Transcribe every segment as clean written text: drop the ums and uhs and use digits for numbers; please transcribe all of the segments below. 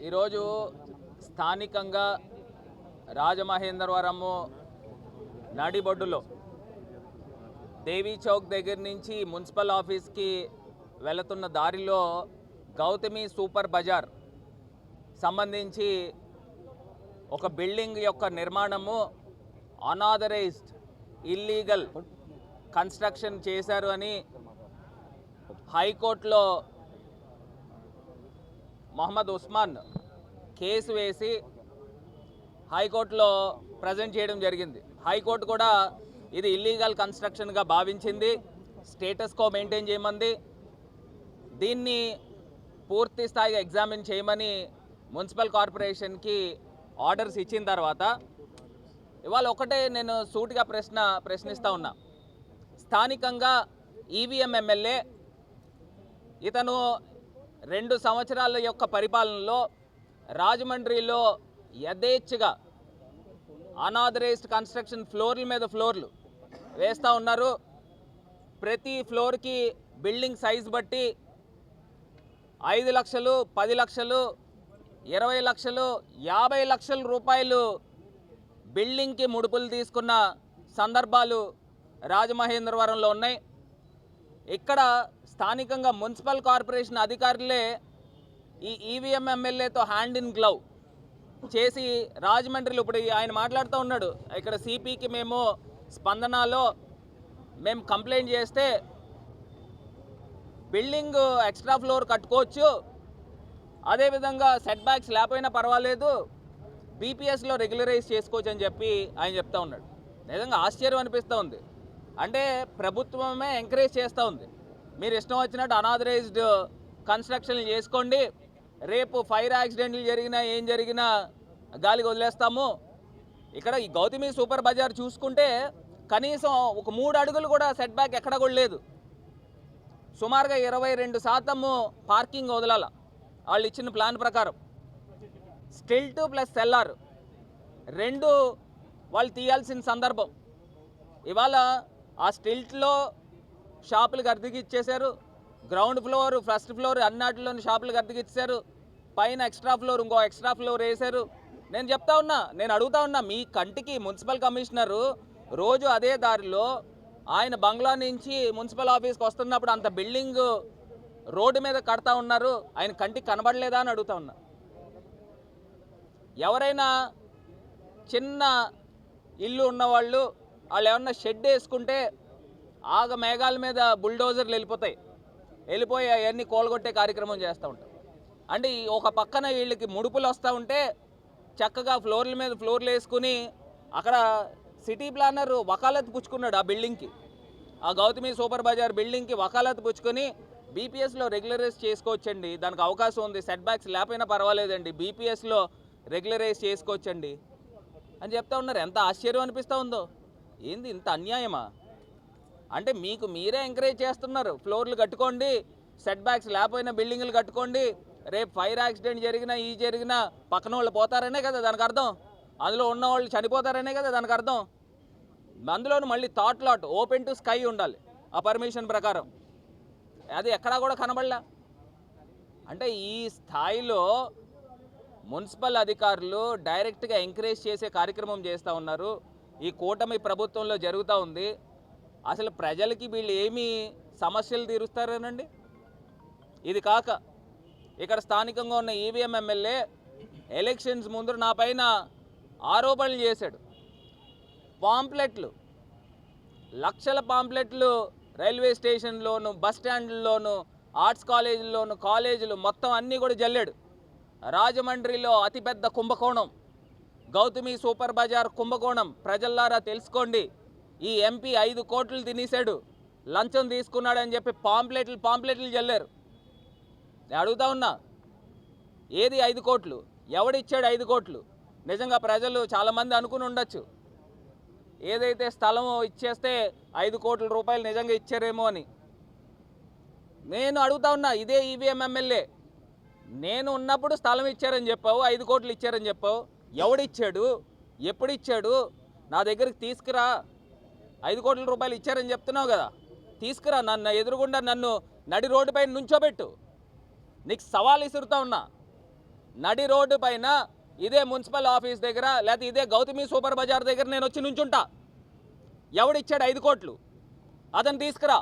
ఈరోజు స్థానికంగా రాజమహేంద్రవరము నాడిబొడ్డులో దేవీ చౌక్ దగ్గర నుంచి మున్సిపల్ ఆఫీస్కి వెళుతున్న దారిలో గౌతమి సూపర్ బజార్ సంబంధించి ఒక బిల్డింగ్ యొక్క నిర్మాణము అనాథరైజ్డ్ ఇల్లీగల్ కన్స్ట్రక్షన్ చేశారు అని హైకోర్టులో మొహమ్మద్ ఉస్మాన్ కేసు వేసి హైకోర్టులో ప్రజెంట్ చేయడం జరిగింది. హైకోర్టు కూడా ఇది ఇల్లీగల్ కన్స్ట్రక్షన్గా భావించింది, స్టేటస్ కో మెయింటైన్ చేయమంది. దీన్ని పూర్తి స్థాయిగా ఎగ్జామిన్ చేయమని మున్సిపల్ కార్పొరేషన్కి ఆర్డర్స్ ఇచ్చిన తర్వాత ఇవాళ ఒకటే నేను సూటిగా ప్రశ్నిస్తూ ఉన్నా. స్థానికంగా ఈవీఎం ఎమ్మెల్యే ఇతను 2 సంవత్సరాల యొక్క పరిపాలనలో రాజమండ్రిలో యథేచ్ఛగా అనాథరైజ్డ్ కన్స్ట్రక్షన్ ఫ్లోర్ల మీద ఫ్లోర్లు వేస్తూ ఉన్నారు. ప్రతి ఫ్లోర్కి బిల్డింగ్ సైజ్ బట్టి 5 లక్షలు, 10 లక్షలు, 20 లక్షలు, 50 లక్షల రూపాయలు బిల్డింగ్కి ముడుపులు తీసుకున్న సందర్భాలు రాజమహేంద్రవరంలో ఉన్నాయి. ఇక్కడ స్థానికంగా మున్సిపల్ కార్పొరేషన్ అధికారులే ఈ ఈవీఎం ఎమ్మెల్యేతో హ్యాండ్ ఇన్ గ్లవ్ చేసి రాజమండ్రిలో ఇప్పుడు ఆయన మాట్లాడుతూ ఉన్నాడు. ఇక్కడ సిపికి మేము స్పందనలో మేము కంప్లైంట్ చేస్తే బిల్డింగ్ ఎక్స్ట్రా ఫ్లోర్ కట్టుకోవచ్చు, అదేవిధంగా సెట్ బ్యాక్స్ లేకపోయినా పర్వాలేదు, బీపీఎస్లో రెగ్యులరైజ్ చేసుకోవచ్చు అని చెప్పి ఆయన చెప్తా ఉన్నాడు. నిజంగా ఆశ్చర్యం అనిపిస్తూ ఉంది. అంటే ప్రభుత్వమే ఎంకరేజ్ చేస్తూ ఉంది, మీరు ఇష్టం వచ్చినట్టు అనాథరైజ్డ్ కన్స్ట్రక్షన్లు చేసుకోండి, రేపు ఫైర్ యాక్సిడెంట్లు జరిగినా ఏం జరిగినా గాలికి వదిలేస్తాము. ఇక్కడ ఈ గౌతమి సూపర్ బజార్ చూసుకుంటే కనీసం ఒక 3 అడుగులు కూడా సెట్ బ్యాక్ ఎక్కడ కూడా లేదు. సుమారుగా 22% పార్కింగ్ వదలాల వాళ్ళు ఇచ్చిన ప్లాన్ ప్రకారం. స్టిల్ట్ ప్లస్ సెల్లార్ 2 వాళ్ళు తీయాల్సిన సందర్భం. ఇవాళ ఆ స్టిల్ట్లో షాపులకు అద్దెకి ఇచ్చేశారు, గ్రౌండ్ ఫ్లోర్, ఫస్ట్ ఫ్లోర్ అన్నిటిలోని షాపులకు అద్దెకి ఇచ్చారు, పైన ఎక్స్ట్రా ఫ్లోర్ ఇంకో ఎక్స్ట్రా ఫ్లోర్ వేశారు. నేను అడుగుతా ఉన్నా, మీ కంటికి మున్సిపల్ కమిషనరు రోజు అదే దారిలో ఆయన బంగ్లా నుంచి మున్సిపల్ ఆఫీస్కి వస్తున్నప్పుడు అంత బిల్డింగ్ రోడ్డు మీద కడతా ఉన్నారు, ఆయన కంటికి కనబడలేదా అని అడుగుతా ఉన్నా. ఎవరైనా చిన్న ఇల్లు ఉన్నవాళ్ళు వాళ్ళు ఏమన్నా షెడ్ వేసుకుంటే ఆగ మేఘాల మీద బుల్డోజర్లు వెళ్ళిపోయి అవన్నీ కోలగొట్టే కార్యక్రమం చేస్తూ ఉంటారు. అంటే ఒక పక్కన వీళ్ళకి ముడుపులు వస్తూ ఉంటే చక్కగా ఫ్లోర్ల మీద ఫ్లోర్లు వేసుకుని అక్కడ సిటీ ప్లానర్ వకాలత్ పుచ్చుకున్నాడు ఆ బిల్డింగ్కి, ఆ గౌతమి సూపర్ బజార్ బిల్డింగ్కి వకాలత్ పుచ్చుకొని బీపీఎస్లో రెగ్యులరైజ్ చేసుకోవచ్చండి, దానికి అవకాశం ఉంది, సెట్ బ్యాక్స్ లేకపోయినా పర్వాలేదండి, బీపీఎస్లో రెగ్యులరైజ్ చేసుకోవచ్చండి అని చెప్తా ఉన్నారు. ఎంత ఆశ్చర్యం అనిపిస్తూ ఉందో. ఏంది ఇంత అన్యాయమా? అంటే మీకు మీరే ఎంకరేజ్ చేస్తున్నారు, ఫ్లోర్లు కట్టుకోండి, సెట్ బ్యాక్స్ లేకపోయినా బిల్డింగ్లు కట్టుకోండి, రేపు ఫైర్ యాక్సిడెంట్ జరిగినా జరిగినా పక్కన వాళ్ళు పోతారనే కదా దానికి అర్థం, అందులో ఉన్న వాళ్ళు చనిపోతారనే కదా దానికి అర్థం. అందులోనూ మళ్ళీ thought lot open to sky ఉండాలి ఆ పర్మిషన్ ప్రకారం, అది ఎక్కడా కూడా కనబడలా. అంటే ఈ స్థాయిలో మున్సిపల్ అధికారులు డైరెక్ట్గా ఎంకరేజ్ చేసే కార్యక్రమం చేస్తూ ఉన్నారు. ఈ కూటమి ప్రభుత్వంలో జరుగుతూ ఉంది. అసలు ప్రజలకి వీళ్ళు ఏమి సమస్యలు తీరుస్తారేనండి? ఇది కాక ఇక్కడ స్థానికంగా ఉన్న ఈవీఎం ఎమ్మెల్యే ఎలక్షన్స్ ముందు నా పైన ఆరోపణలు చేశాడు. పాంప్లెట్లు, లక్షల పాంప్లెట్లు రైల్వే స్టేషన్లోను, బస్ స్టాండ్లోను, ఆర్ట్స్ కాలేజీల్లోను, కాలేజీలు మొత్తం అన్నీ కూడా జల్లాడు. రాజమండ్రిలో అతిపెద్ద కుంభకోణం గౌతమి సూపర్ బజార్ కుంభకోణం. ప్రజల్లారా తెలుసుకోండి, ఈ ఎంపీ 5 కోట్లు తినేశాడు, లంచం తీసుకున్నాడని చెప్పి పాంప్లెట్లు జల్లారు. నేను అడుగుతా ఉన్నా, ఏది 5 కోట్లు? ఎవడిచ్చాడు 5 కోట్లు? నిజంగా ప్రజలు చాలామంది అనుకుని ఉండొచ్చు, ఏదైతే స్థలం ఇచ్చేస్తే 5 కోట్ల రూపాయలు నిజంగా ఇచ్చారేమో అని. నేను అడుగుతా ఉన్నా, ఇదే ఈవీఎం ఎమ్మెల్యే, నేను ఉన్నప్పుడు స్థలం ఇచ్చారని చెప్పావు, 5 కోట్లు ఇచ్చారని చెప్పావు. ఎవడిచ్చాడు, ఎప్పుడు ఇచ్చాడు, నా దగ్గరికి తీసుకురా. 5 కోట్ల రూపాయలు ఇచ్చారని చెప్తున్నావు కదా, తీసుకురా. నన్ను ఎదురుగుండా నన్ను నడి రోడ్డు పైన నుంచోబెట్టు. నీకు సవాల్ ఇసురుతా ఉన్నా. నడి రోడ్డు పైన ఇదే మున్సిపల్ ఆఫీస్ దగ్గర లేకపోతే ఇదే గౌతమి సూపర్ బజార్ దగ్గర నేను వచ్చి నుంచుంటా. ఎవడిచ్చాడు 5 కోట్లు, అతను తీసుకురా.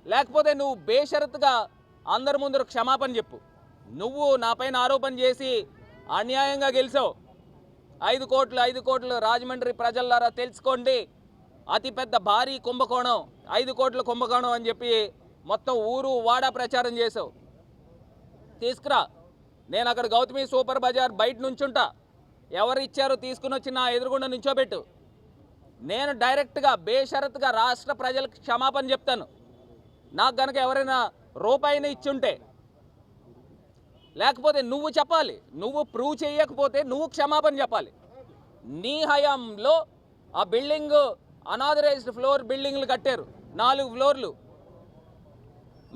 లేకపోతే నువ్వు బేషరతుగా అందరి ముందర క్షమాపణ చెప్పు. నువ్వు నా పైన ఆరోపణ చేసి అన్యాయంగా గెలిచావు. 5 కోట్లు రాజమండ్రి ప్రజలారా తెలుసుకోండి, అతిపెద్ద భారీ కుంభకోణం, 5 కోట్ల కుంభకోణం అని చెప్పి మొత్తం ఊరు వాడా ప్రచారం చేసావు. తీసుకురా. నేను అక్కడ గౌతమి సూపర్ బజార్ బయట నుంచుంటా. ఎవరు ఇచ్చారో తీసుకుని వచ్చి నా ఎదురుగుండా నుంచోబెట్టు. నేను డైరెక్ట్గా బేషరతుగా రాష్ట్ర ప్రజలకు క్షమాపణ చెప్తాను. నాకు గనక ఎవరైనా రూపాయిని ఇచ్చుంటే. లేకపోతే నువ్వు చెప్పాలి, నువ్వు ప్రూవ్ చేయకపోతే నువ్వు క్షమాపణ చెప్పాలి. నీ హయాంలో ఆ బిల్డింగ్ అనాథరైజ్డ్ ఫ్లోర్ బిల్డింగ్లు కట్టారు, 4 ఫ్లోర్లు.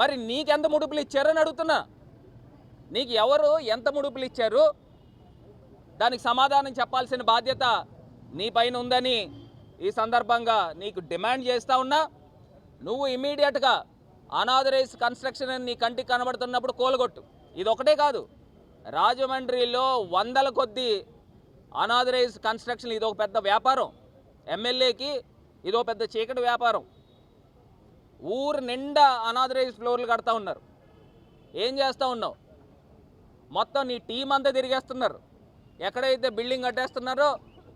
మరి నీకెంత ముడుపులు ఇచ్చారని అడుగుతున్నా. నీకు ఎవరు ఎంత ముడుపులు ఇచ్చారు, దానికి సమాధానం చెప్పాల్సిన బాధ్యత నీ పైన ఉందని ఈ సందర్భంగా నీకు డిమాండ్ చేస్తూ ఉన్నా. నువ్వు ఇమీడియట్గా అనాథరైజ్ కన్స్ట్రక్షన్ అని నీ కంటికి కనబడుతున్నప్పుడు కూలగొట్టు. ఇది ఒకటే కాదు, రాజమండ్రిలో 100ల కొద్దీ అనాథరైజ్ కన్స్ట్రక్షన్. ఇది ఒక పెద్ద వ్యాపారం. ఎమ్మెల్యేకి ఇదో పెద్ద చీకటి వ్యాపారం. ఊరు నిండా అనాథరైజ్ ఫ్లోర్లు కడతా ఉన్నారు. ఏం చేస్తూ ఉన్నావు? మొత్తం నీ టీం అంతా తిరిగేస్తున్నారు. ఎక్కడైతే బిల్డింగ్ కట్టేస్తున్నారో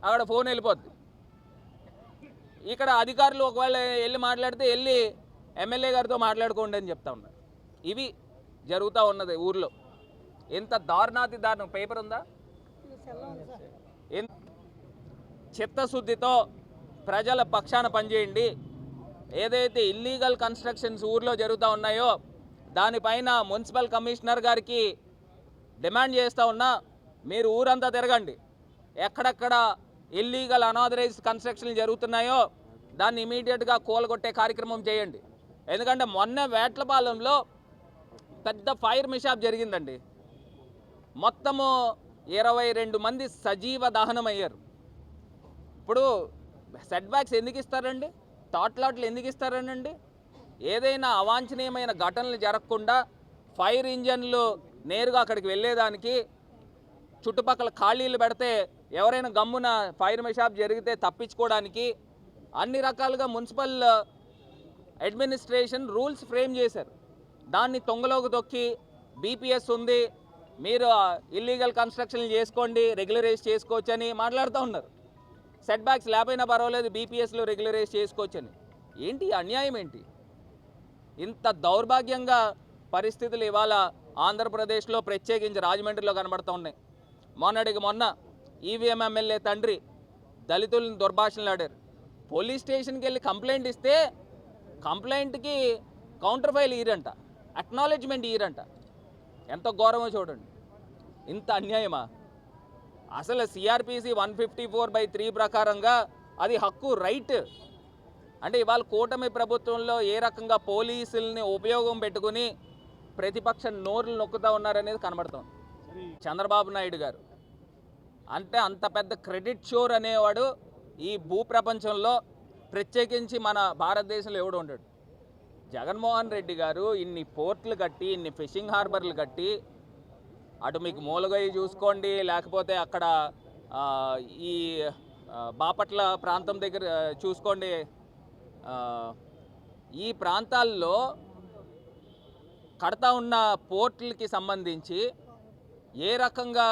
అక్కడ ఫోన్ వెళ్ళిపోద్ది. ఇక్కడ అధికారులు ఒకవేళ వెళ్ళి మాట్లాడితే వెళ్ళి ఎమ్మెల్యే గారితో మాట్లాడుకోండి అని చెప్తా ఉన్నారు. ఇవి జరుగుతూ ఉన్నది ఊర్లో. ఎంత దారుణాతి దారుణం. పేపర్ ఉందా? చిత్తశుద్ధితో ప్రజల పక్షాన పనిచేయండి. ఏదైతే ఇల్లీగల్ కన్స్ట్రక్షన్స్ ఊర్లో జరుగుతూ ఉన్నాయో దానిపైన మున్సిపల్ కమిషనర్ గారికి డిమాండ్ చేస్తూ ఉన్నా, మీరు ఊరంతా తిరగండి. ఎక్కడెక్కడ ఇల్లీగల్ అనాథరైజ్ కన్స్ట్రక్షన్లు జరుగుతున్నాయో దాన్ని ఇమీడియట్గా కూలగొట్టే కార్యక్రమం చేయండి. ఎందుకంటే మొన్న వేట్లపాలెంలో పెద్ద ఫైర్ మిషాప్ జరిగిందండి. మొత్తము 22 మంది సజీవ దహనం అయ్యారు. ఇప్పుడు సెట్ బ్యాక్స్ ఎందుకు ఇస్తారండి, తాట్లాట్లు ఎందుకు ఇస్తారనండి? ఏదైనా అవాంఛనీయమైన ఘటనలు జరగకుండా ఫైర్ ఇంజన్లు నేరుగా అక్కడికి వెళ్ళేదానికి చుట్టుపక్కల ఖాళీలు పెడితే ఎవరైనా గమ్మున ఫైర్ మిషాప్ జరిగితే తప్పించుకోవడానికి అన్ని రకాలుగా మున్సిపల్ అడ్మినిస్ట్రేషన్ రూల్స్ ఫ్రేమ్ చేశారు. దాన్ని తొంగలోకి తొక్కి బీపీఎస్ ఉంది, మీరు ఇల్లీగల్ కన్స్ట్రక్షన్లు చేసుకోండి, రెగ్యులరైజ్ చేసుకోవచ్చు అని మాట్లాడుతూ ఉన్నారు. సెట్ బ్యాక్స్ లేకపోయినా పర్వాలేదు, బీపీఎస్లో రెగ్యులరైజ్ చేసుకోవచ్చు అని. ఏంటి అన్యాయం? ఏంటి ఇంత దౌర్భాగ్యంగా పరిస్థితులు ఇవాళ ఆంధ్రప్రదేశ్లో ప్రత్యేకించి రాజమండ్రిలో కనబడుతూ ఉన్నాయి. మొన్నటికి మొన్న ఈవీఎం ఎమ్మెల్యే తండ్రి దళితులను దుర్భాషణలాడారు. పోలీస్ స్టేషన్కి వెళ్ళి కంప్లైంట్ ఇస్తే కంప్లైంట్కి కౌంటర్ ఫైల్ ఇయ్యరంట, అక్నాలెడ్జ్మెంట్ ఇయ్యరంట. ఎంత ఘోరమో చూడండి. ఇంత అన్యాయమా? అసలు సిఆర్పిసి 154/3 ప్రకారంగా అది హక్కు, రైట్. అంటే ఇవాళ కూటమి ప్రభుత్వంలో ఏ రకంగా పోలీసుల్ని ఉపయోగం పెట్టుకుని ప్రతిపక్ష నోర్లు నొక్కుతూ ఉన్నారనేది కనబడుతుంది. చంద్రబాబు నాయుడు గారు అంటే అంత పెద్ద క్రెడిట్ షోర్ అనేవాడు ఈ భూప్రపంచంలో ప్రత్యేకించి మన భారతదేశంలో ఎవడు ఉండడు. జగన్మోహన్ రెడ్డి గారు ఇన్ని పోర్ట్లు కట్టి, ఇన్ని ఫిషింగ్ హార్బర్లు కట్టి, అటు మీకు మూలగొయ్యి చూసుకోండి, లేకపోతే అక్కడ ఈ బాపట్ల ప్రాంతం దగ్గర చూసుకోండి, ఈ ప్రాంతాల్లో కడతా ఉన్న పోర్టులకి సంబంధించి ఏ రకంగా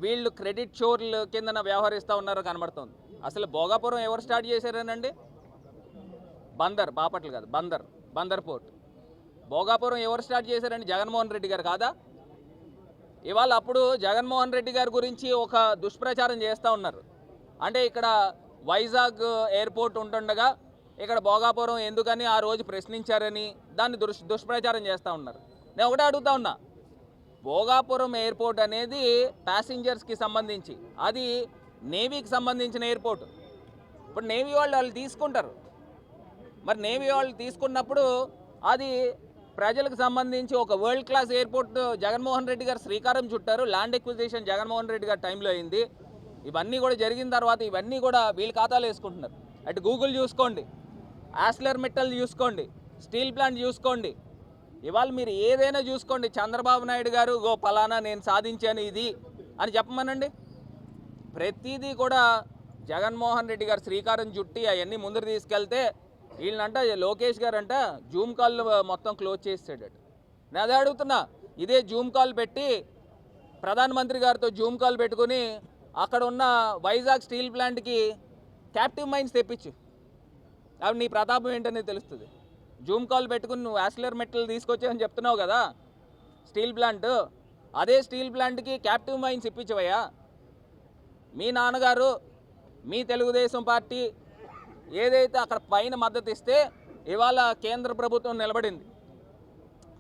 వీళ్ళు క్రెడిట్ షోర్ల కిందన వ్యవహరిస్తూ ఉన్నారో కనబడుతుంది. అసలు భోగాపురం ఎవరు స్టార్ట్ చేశారనండి? బందర్, బాపట్ల కాదు, బందర్ పోర్ట్. భోగాపురం ఎవరు స్టార్ట్ చేశారండి? జగన్మోహన్ రెడ్డి గారు కాదా? ఇవాళ అప్పుడు జగన్మోహన్ రెడ్డి గారి గురించి ఒక దుష్ప్రచారం చేస్తూ ఉన్నారు. అంటే ఇక్కడ వైజాగ్ ఎయిర్పోర్ట్ ఉంటుండగా ఇక్కడ భోగాపురం ఎందుకని ఆ రోజు ప్రశ్నించారని దాన్ని దుష్ప్రచారం చేస్తూ ఉన్నారు. నేను ఒకటే అడుగుతా ఉన్నా, భోగాపురం ఎయిర్పోర్ట్ అనేది ప్యాసింజర్స్కి సంబంధించి, అది నేవీకి సంబంధించిన ఎయిర్పోర్ట్. ఇప్పుడు నేవీ వాళ్ళు తీసుకుంటారు. మరి నేవీ వాళ్ళు తీసుకున్నప్పుడు అది ప్రజలకు సంబంధించి ఒక world class airport Jaganmohan Reddy గారు శ్రీకారం చుట్టారు. ల్యాండ్ ఎక్విజిషన్ జగన్మోహన్ రెడ్డి గారి టైంలో అయింది. ఇవన్నీ కూడా జరిగిన తర్వాత ఇవన్నీ కూడా వీళ్ళ ఖాతాలో వేసుకుంటున్నారు. అటు గూగుల్ చూసుకోండి, ఆస్లర్ మెటల్ చూసుకోండి, స్టీల్ ప్లాంట్ చూసుకోండి, ఇవాళ మీరు ఏదైనా చూసుకోండి. చంద్రబాబు నాయుడు గారు పలానా నేను సాధించాను ఇది అని చెప్పమనండి. ప్రతిదీ కూడా జగన్మోహన్ రెడ్డి గారు శ్రీకారం చుట్టి అవన్నీ ముందరు తీసుకెళ్తే వీళ్ళంట లోకేష్ గారు అంట జూమ్ కాల్ మొత్తం క్లోజ్ చేసాడట. నేను అదే అడుగుతున్నా, ఇదే జూమ్ కాల్ పెట్టి ప్రధానమంత్రి గారితో జూమ్ కాల్ పెట్టుకుని అక్కడ ఉన్న వైజాగ్ స్టీల్ ప్లాంట్కి క్యాప్టివ్ మైన్స్ తెప్పించు, అవి నీ ప్రతాపం ఏంటనేది తెలుస్తుంది. జూమ్ కాల్ పెట్టుకుని నువ్వు ఆస్లర్ మెటల్ తీసుకొచ్చావని చెప్తున్నావు కదా స్టీల్ ప్లాంట్, అదే స్టీల్ ప్లాంట్కి క్యాప్టివ్ మైన్స్ ఇప్పించవయ్యా. మీ నాన్నగారు మీ తెలుగుదేశం పార్టీ ఏదైతే అక్కడ పైన మద్దతు ఇస్తే ఇవాళ కేంద్ర ప్రభుత్వం నిలబడింది.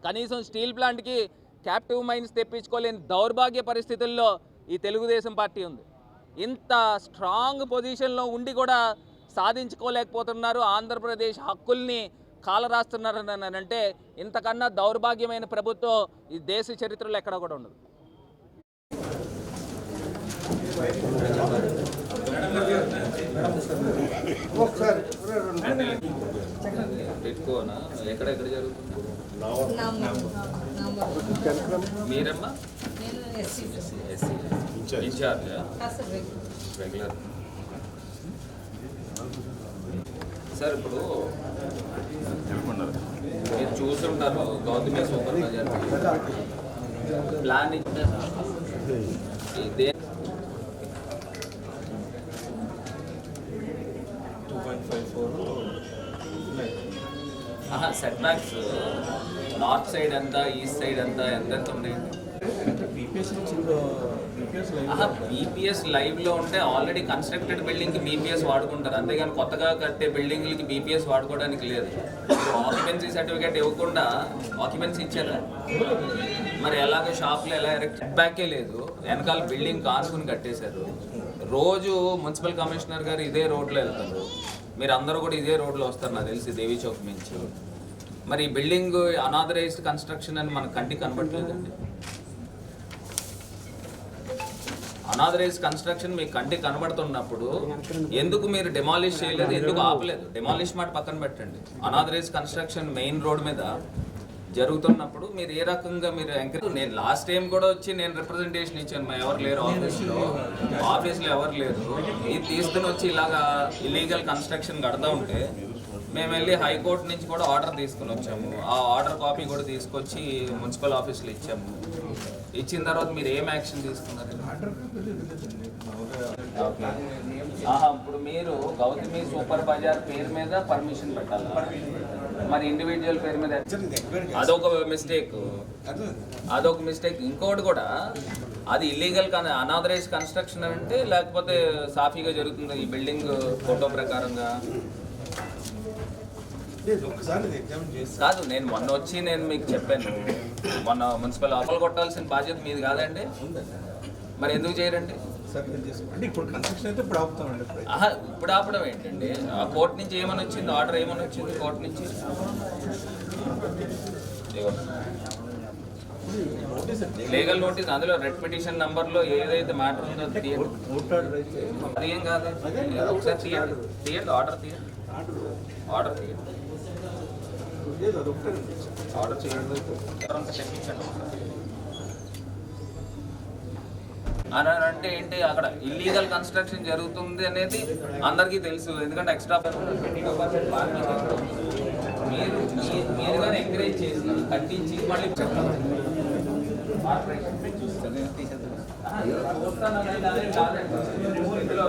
కనీసం స్టీల్ ప్లాంట్కి క్యాప్టివ్ మైన్స్ తెప్పించుకోలేని దౌర్భాగ్య పరిస్థితుల్లో ఈ తెలుగుదేశం పార్టీ ఉంది. ఇంత స్ట్రాంగ్ పొజిషన్లో ఉండి కూడా సాధించుకోలేకపోతున్నారు. ఆంధ్రప్రదేశ్ హక్కుల్ని కాలరాస్తున్నారని అంటే ఇంతకన్నా దౌర్భాగ్యమైన ప్రభుత్వం ఈ దేశ చరిత్రలో ఎక్కడ కూడా ఉండదు. పెట్టుకోనా ఎక్కడెక్కడ జరుగుతుంది మీరమ్మా ఇన్ఛార్జ్ రెగ్యులర్ సార్. ఇప్పుడు మీరు చూస్తుంటారు గౌతమి సూపర్ బజార్ ప్లాన్ ఇదే 2.54 సెట్ బ్యాక్స్ నార్త్ సైడ్ అంతా ఈస్ట్ సైడ్ అంతా ఎంత ఉన్నాయండి? బీపీఎస్ లైవ్లో ఉంటే ఆల్రెడీ కన్స్ట్రక్టెడ్ బిల్డింగ్కి బీపీఎస్ వాడుకుంటారు, అంతేగాని కొత్తగా కట్టే బిల్డింగ్లకి బీపీఎస్ వాడుకోవడానికి లేదు. ఆక్యుపెన్సీ సర్టిఫికేట్ ఇవ్వకుండా ఆక్యుపెన్సీ ఇచ్చారా? మరి ఎలాగో షాప్లో ఎలా సెట్ బ్యాకే లేదు, వెనకాల బిల్డింగ్ కానుకుని కట్టేశారు. రోజు మున్సిపల్ కమిషనర్ గారు ఇదే రోడ్లో వెళ్తారు, మీరు అందరూ కూడా ఇదే రోడ్లో వస్తారు నాకు తెలిసి దేవీ చౌక్ నుంచి. మరి ఈ బిల్డింగ్ అనాథరైజ్డ్ కన్స్ట్రక్షన్ అని మనకు కంటికి కనబడలేదండి. అనాథరైజ్ కన్స్ట్రక్షన్ మీకు కంటికి కనబడుతున్నప్పుడు ఎందుకు మీరు డెమాలిష్ చేయలేదు, ఎందుకు ఆపలేదు? డెమాలిష్ మాట పక్కన పెట్టండి, అనాథరైజ్ కన్స్ట్రక్షన్ మెయిన్ రోడ్ మీద జరుగుతున్నప్పుడు మీరు ఏ రకంగా మీరు ఎంకరేజ్. నేను లాస్ట్ టైం కూడా వచ్చి నేను రిప్రజెంటేషన్ ఇచ్చాను, ఎవరు లేరు ఆఫీస్లో ఎవరు లేరు, ఇది తీసుకుని వచ్చి ఇలాగా ఇల్లీగల్ కన్స్ట్రక్షన్ కడతా ఉంటే మేము వెళ్ళి హైకోర్టు నుంచి కూడా ఆర్డర్ తీసుకుని వచ్చాము. ఆ ఆర్డర్ కాపీ కూడా తీసుకొచ్చి మున్సిపల్ ఆఫీస్లో ఇచ్చాము. ఇచ్చిన తర్వాత మీరు ఏం యాక్షన్ తీసుకున్నారు? ఇప్పుడు మీరు గౌతమి సూపర్ బజార్ పేరు మీద పర్మిషన్ పెట్టాలి, మరి ఇండివిజువల్ పేరు మీద అదొక మిస్టేక్. ఇంకోటి కూడా అది ఇల్లీగల్ అనాథరైజ్ కన్స్ట్రక్షన్ అంటే లేకపోతే సాఫీగా జరుగుతుంది ఈ బిల్డింగ్ ఫోటో ప్రకారంగా కాదు. నేను మొన్న వచ్చి నేను మీకు చెప్పాను, మొన్న మున్సిపల్ ఆఫీస్ కొట్టాల్సిన బాధ్యత మీది కాదండి, మరి ఎందుకు చేయరండి? ఇప్పుడు ఆపడం ఏంటండి? ఆ కోర్టు నుంచి ఏమని వచ్చింది, ఆర్డర్ ఏమని వచ్చింది కోర్టు నుంచి? లీగల్ నోటీస్, అందులో రెడ్ పిటిషన్ నంబర్లో ఏదైతే మ్యాటర్ ఉందో అది ఏం కాదు. ఒకసారి తీయండి ఆర్డర్ తీయండి, ఆర్డర్ తీయండి, ఆర్డర్ చేయండి, తెప్పించండి. అని అంటే ఏంటి, అక్కడ ఇల్లీగల్ కన్స్ట్రక్షన్ జరుగుతుంది అనేది అందరికీ తెలుసు, ఎందుకంటే ఎక్స్ట్రా మీరు కానీ ఎంకరేజ్ చేసి కట్టించి మళ్ళీ ఇందులో